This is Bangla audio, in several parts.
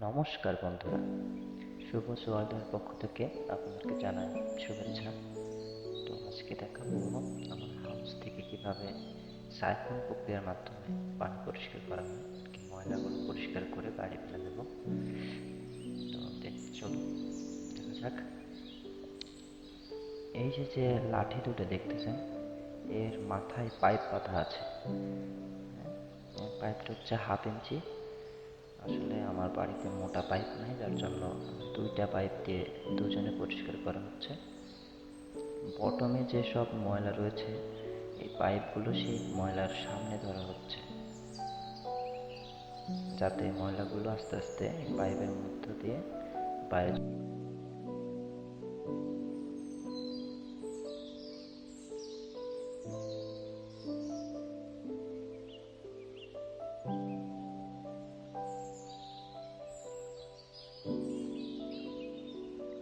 নমস্কার বন্ধুরা, শুভ সোয়াদের পক্ষ থেকে আপনাদেরকে জানাই শুভেচ্ছা। তো আজকে দেখাবো আমার হাউস থেকে কিভাবে সাইফন প্রক্রিয়ার মাধ্যমে পানি পরিষ্কার করা হয়, কি ময়লাগুলো পরিষ্কার করে বাইরে ফেলে দেবো। তো চলুন দেখা যাক। এই যে লাঠি দুটো দেখতেছেন, এর মাথায় পাইপ বাঁধা আছে। পাইপটা হচ্ছে 1/2 ইঞ্চি। আসলে আমার বাড়িতে মোটা পাইপ নাই, যার জন্য দুইটা পাইপ দিয়ে দুজনে পরিষ্কার করা হচ্ছে। বটমে যেসব ময়লা রয়েছে, এই পাইপগুলো সেই ময়লার সামনে ধরা হচ্ছে, যাতে ময়লাগুলো আস্তে আস্তে এই পাইপের মধ্য দিয়ে বাইরে।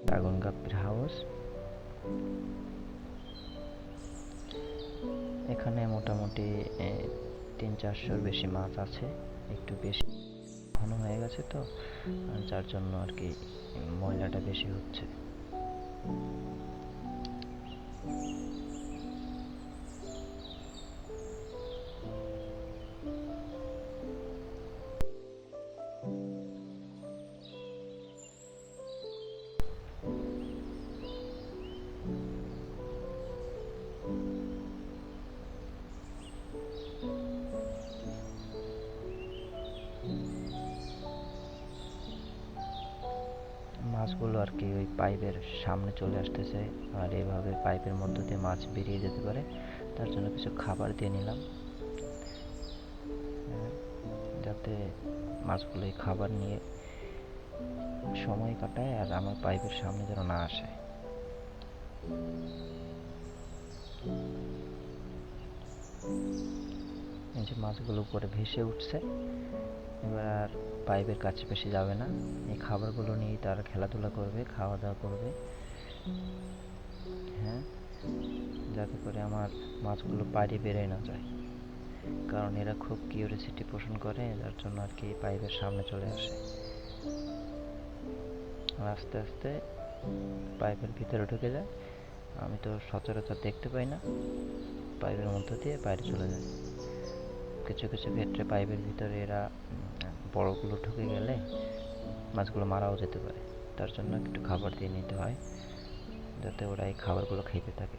ড্রাগন গাপ্পির হাউস। এখানে মোটামুটি 300-400-র বেশি মাছ আছে। একটু বেশি ঘন হয়ে গেছে তো, যার জন্য আর কি ময়লাটা বেশি হচ্ছে। মাছগুলো আর কি ওই পাইপের সামনে চলে আসতেছে, আর এভাবে পাইপের মধ্য দিয়ে মাছ বেরিয়ে যেতে পারে, তার জন্য কিছু খাবার দিয়ে নিলাম, যাতে মাছগুলো এই খাবার নিয়ে সময় কাটায় আর আমার পাইপের সামনে যেন না আসে। এই যে মাছগুলো উপরে ভেসে উঠছে, এবার আর পাইপের কাছে বেশি যাবে না। এই খাবারগুলো নিয়েই তারা খেলাধুলা করবে, খাওয়া দাওয়া করবে। হ্যাঁ, যাতে করে আমার মাছগুলো বাইরে বেরোয় না যায়, কারণ এরা খুব কিউরিওসিটি পোষণ করে, যার জন্য আর কি পাইপের সামনে চলে আসে আর আস্তে আস্তে পাইপের ভিতরে ঢুকে যায়। আমি তো সচরাচর দেখতে পাই না, পাইপের মধ্য দিয়ে বাইরে চলে যায়। কিছু কিছু ক্ষেত্রে পাইপের ভিতরে এরা বড়গুলো ঢুকে গেলে মাছগুলো মারাও যেতে পারে, তার জন্য একটু খাবার দিয়ে নিতে হয়, যাতে ওরা এই খাবারগুলো খেতে থাকে।